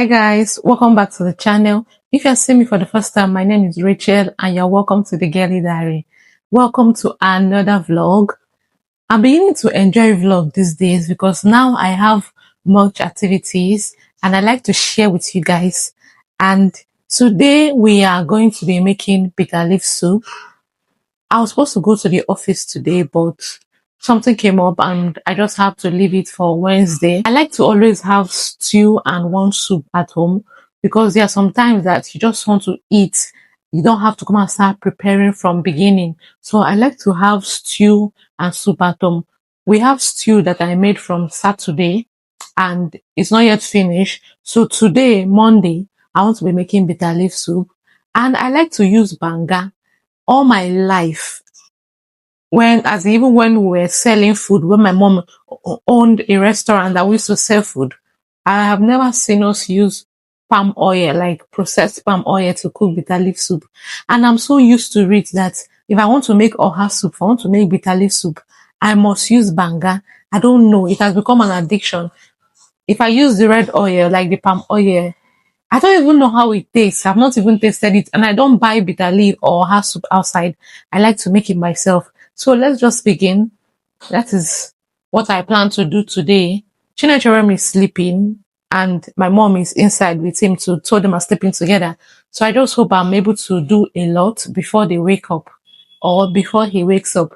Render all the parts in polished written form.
Hi guys, welcome back to the channel. If you're seeing me for the first time, my name is Rachel and you're welcome to the Girly Diary. Welcome to another vlog. I'm beginning to enjoy vlog these days because now I have much activities and I like to share with you guys. And today we are going to be making bitter leaf soup. I was supposed to go to the office today, but something came up and I just have to leave it for Wednesday. I like to always have stew and one soup at home because there are some times that you just want to eat. You don't have to come and start preparing from beginning. So I like to have stew and soup at home. We have stew that I made from Saturday and it's not yet finished. So today, Monday, I want to be making bitter leaf soup. And I like to use banga all my life. Even when we were selling food, when my mom owned a restaurant that we used to sell food, I have never seen us use palm oil, like processed palm oil to cook bitter leaf soup. And I'm so used to it that if I want to make oha soup, if I want to make bitter leaf soup, I must use banga. I don't know. It has become an addiction. If I use the red oil, like the palm oil, I don't even know how it tastes. I've not even tasted it. And I don't buy bitter leaf or oha soup outside. I like to make it myself. So let's just begin. That is what I plan to do today. Chinechorem is sleeping and my mom is inside with him to told them are sleeping together. So I just hope I'm able to do a lot before they wake up or before he wakes up.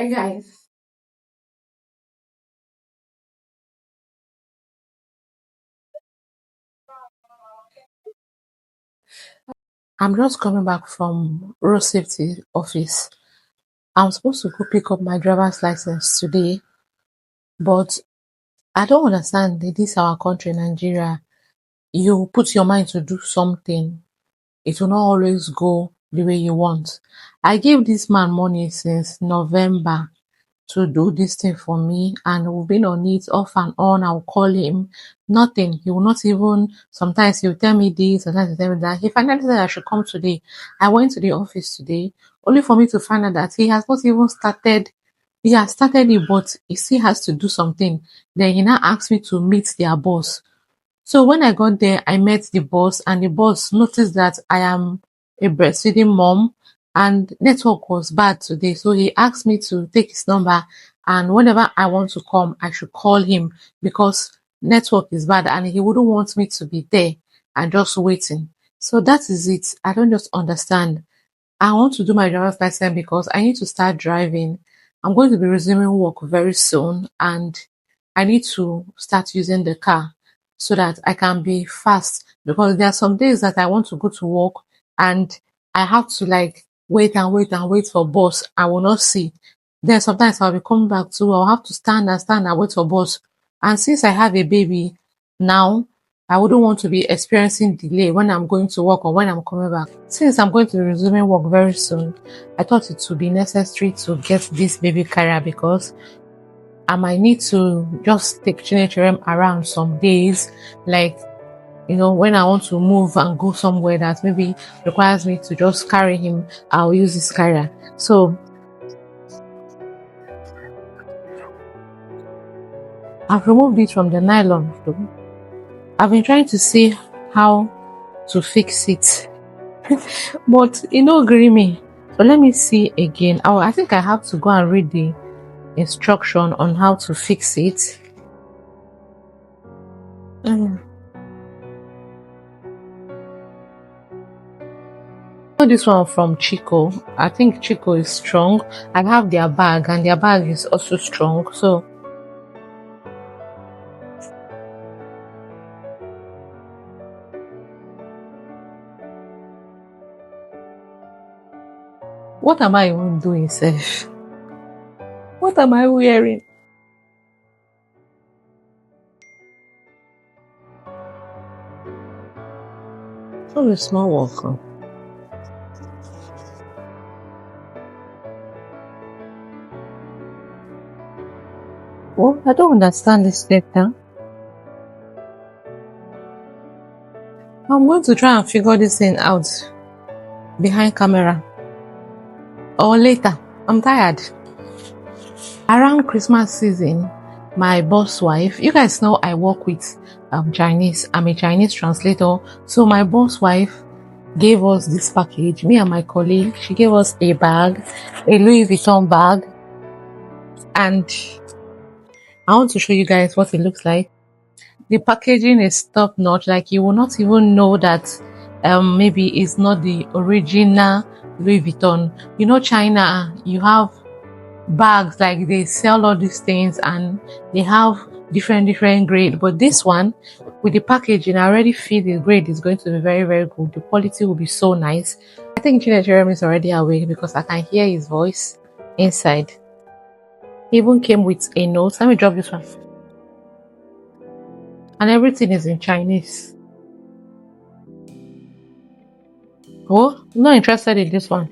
Hi guys. I'm just coming back from road safety office. I'm supposed to go pick up my driver's license today, but I don't understand this our country, Nigeria. You put your mind to do something, it will not always go the way you want. I gave this man money since November to do this thing for me and we've been on it off and on. I'll call him, nothing. He will not even, sometimes he'll tell me this, sometimes he'll tell me that. He finally said I should come today. I went to the office today only for me to find out that he has not even started. He has started it, but he still has to do something. Then he now asked me to meet their boss. So when I got there, I met the boss and the boss noticed that I am a breastfeeding mom and network was bad today. So he asked me to take his number and whenever I want to come, I should call him because network is bad and he wouldn't want me to be there and just waiting. So that is it. I don't just understand. I want to do my driver's license because I need to start driving. I'm going to be resuming work very soon and I need to start using the car so that I can be fast because there are some days that I want to go to work and I have to like wait and wait and wait for bus. I will not see. Then sometimes I'll be coming back too. I'll have to stand and wait for bus. And since I have a baby now, I wouldn't want to be experiencing delay when I'm going to work or when I'm coming back. Since I'm going to be resuming work very soon, I thought it would be necessary to get this baby carrier because I might need to just take Chinechere around some days, like, when I want to move and go somewhere that maybe requires me to just carry him, I'll use this carrier. So I've removed it from the nylon. I've been trying to see how to fix it, but agree me. So let me see again. Oh, I think I have to go and read the instruction on how to fix it. This one from Chico. I think Chico is strong. I have their bag and their bag is also strong. So what am I even doing, Seth? What am I wearing? So a small walker. Well, I don't understand this letter. I'm going to try and figure this thing out behind camera or later. I'm tired. Around Christmas season, my boss wife, you guys know I work with Chinese. I'm a Chinese translator. So my boss wife gave us this package, me and my colleague. She gave us a bag, a Louis Vuitton bag, and I want to show you guys what it looks like. The packaging is top notch. Like, you will not even know that maybe it's not the original Louis Vuitton. China, you have bags, like they sell all these things and they have different grade, but this one with the packaging, I already feel the grade is going to be very, very good. The quality will be so nice. I think Jeremy is already awake because I can hear his voice inside. He even came with a note. Let me drop this one. And everything is in Chinese. Oh, I'm not interested in this one.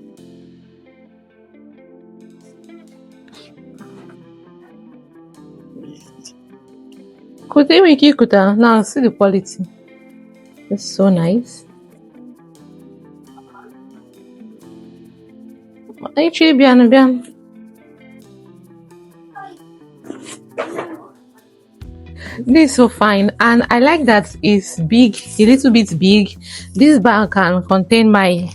Now see the quality. It's so nice. This is so fine, and I like that it's big, a little bit big. This bag can contain my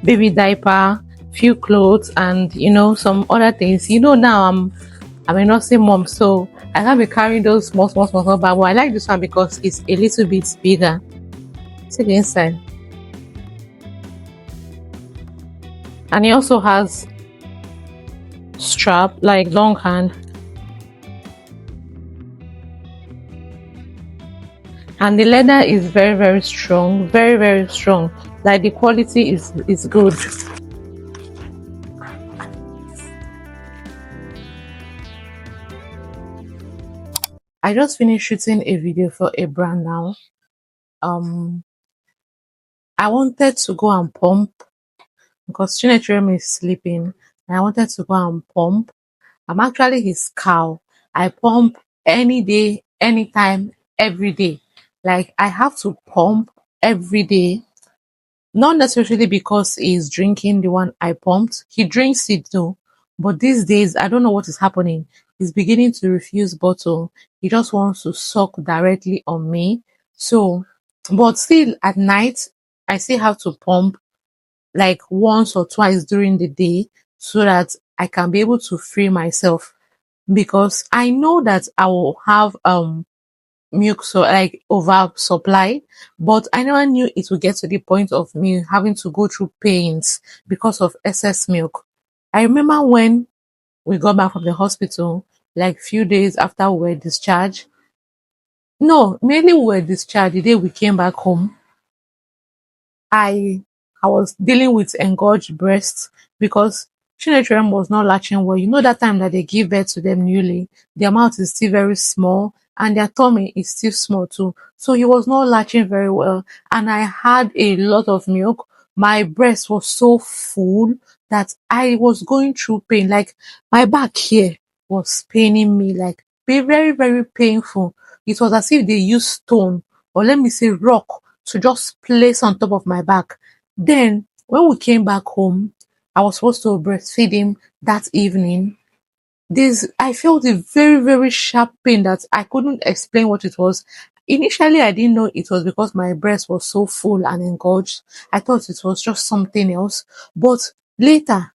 baby diaper, few clothes, and some other things. Now I'm a nursing mom, so I can't be carrying those small bag. But I like this one because it's a little bit bigger. See the inside, and it also has strap, like long hand. And the leather is very, very strong, very, very strong. Like, the quality is good. I just finished shooting a video for a brand now. I wanted to go and pump because Chinechere is sleeping, and I wanted to go and pump. I'm actually his cow. I pump any day, anytime, every day. Like, I have to pump every day. Not necessarily because he's drinking the one I pumped. He drinks it too. But these days, I don't know what is happening. He's beginning to refuse bottle. He just wants to suck directly on me. So, but still at night, I still have to pump like once or twice during the day so that I can be able to free myself, because I know that I will have milk, so like over supply, but I never knew it would get to the point of me having to go through pains because of excess milk. I remember when we got back from the hospital, like few days after we were discharged. No, mainly we were discharged the day we came back home. I was dealing with engorged breasts because Chinechere was not latching well. That time that they give birth to them newly, their mouth is still very small and their tummy is still small too. So he was not latching very well. And I had a lot of milk. My breast was so full that I was going through pain. Like my back here was paining me, like very, very painful. It was as if they used stone, or let me say rock, to just place on top of my back. Then when we came back home, I was supposed to breastfeed him that evening. I felt a very, very sharp pain that I couldn't explain what it was. Initially, I didn't know it was because my breast was so full and engorged. I thought it was just something else. But later,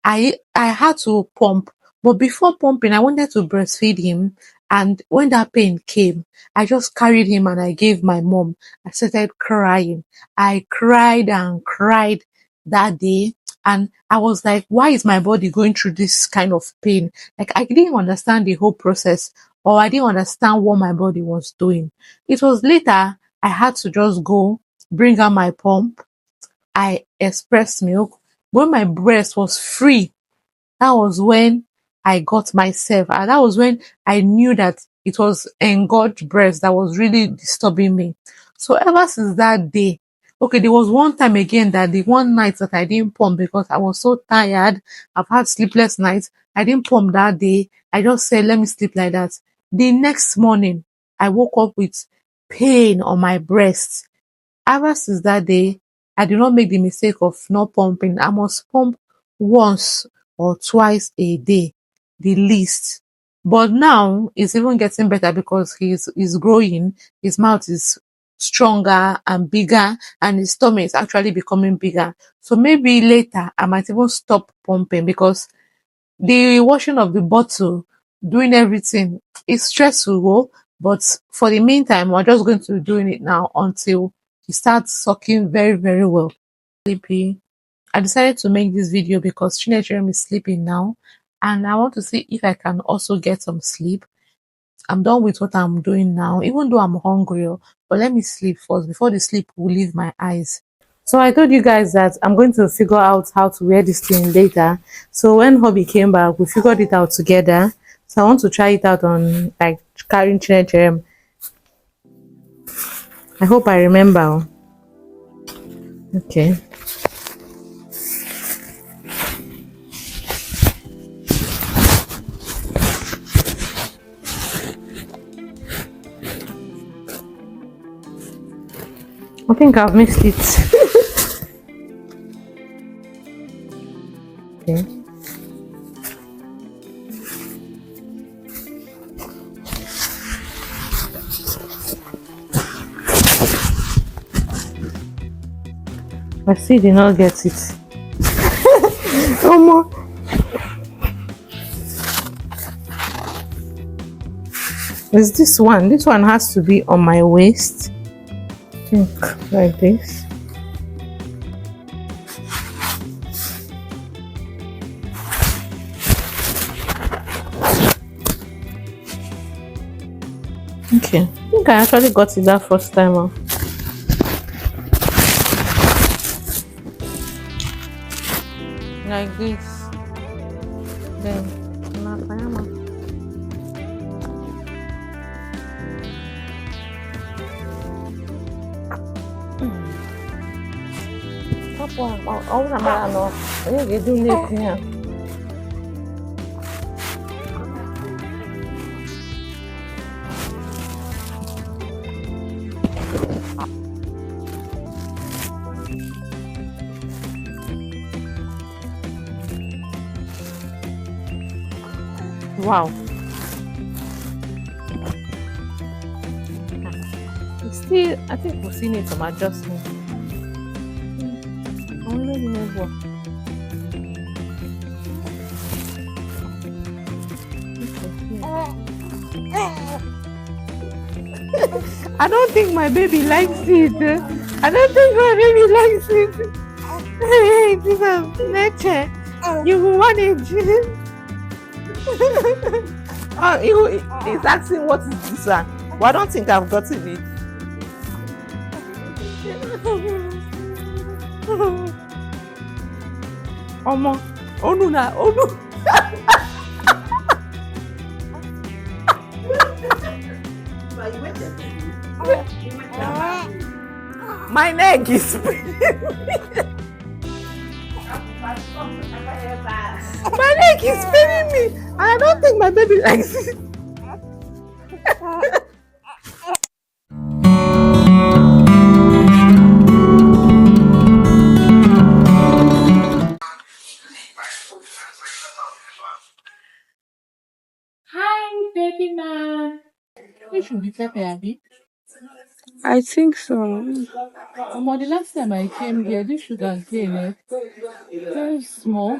I had to pump, but before pumping, I wanted to breastfeed him. And when that pain came, I just carried him and I gave my mom. I started crying. I cried and cried that day. And I was like, why is my body going through this kind of pain? Like, I didn't understand the whole process, or I didn't understand what my body was doing. It was later I had to just go bring out my pump. I expressed milk. When my breast was free, that was when I got myself, and that was when I knew that it was engorged breast that was really disturbing me. So ever since that day, okay, there was one time again, that the one night that I didn't pump because I was so tired. I've had sleepless nights. I didn't pump that day. I just said, let me sleep like that. The next morning, I woke up with pain on my breast. Ever since that day, I did not make the mistake of not pumping. I must pump once or twice a day, the least. But now it's even getting better because he's growing. His mouth is stronger and bigger, and his stomach is actually becoming bigger. So maybe later I might even stop pumping, because the washing of the bottle, doing everything is stressful, oh, but for the meantime, we're just going to be doing it now until he starts sucking very, very well. Sleepy. I decided to make this video because Chinechere is sleeping now, and I want to see if I can also get some sleep. I'm done with what I'm doing now, even though I'm hungry, oh, but let me sleep first before the sleep will leave my eyes. So I told you guys that I'm going to figure out how to wear this thing later. So when Hobby came back, we figured it out together. So I want to try it out on, like, carrying Chinechere. I hope I remember. Okay. I think I've missed it. Okay. I still did not get it. No more. Is this one? This one has to be on my waist. I think like this. Okay. I think I actually got it that first time off. Like this. Then wow. It's still, I think we'll still need some adjustment. I don't think my baby likes it. I don't think my baby likes it. Hey, this is nature. You will manage. He's asking what is this one. Well, I don't think I've gotten it. Omo, oh no, oh no. My neck is my neck is paining me. I don't think my baby likes it. Hi, baby man. You should be Pepe, Abby. I think so. The last time I came here, this sugar cane very small.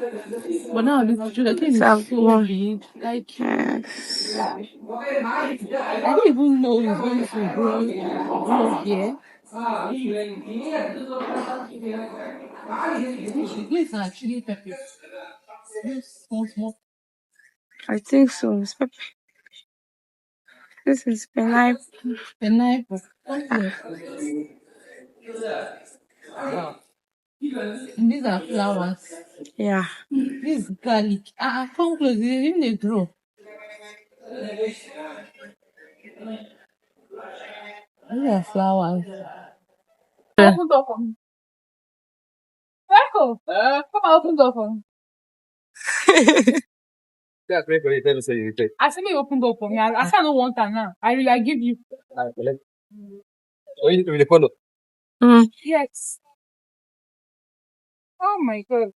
But now this sugar cane is so big. Like, Yes. I didn't even know it's going to grow here. This is actually pepper. This small. I think so. This is pineapple. Pineapple. Something. And these are flowers. Yeah. This is garlic. Come close. Even they grow. These are flowers. Open door for me. Michael, come and open door for me. Yeah, pray for you. Tell me so you take. I said me open door for me. I said I don't want that now. I give you. Oh, you need to follow. Yes. Oh my God.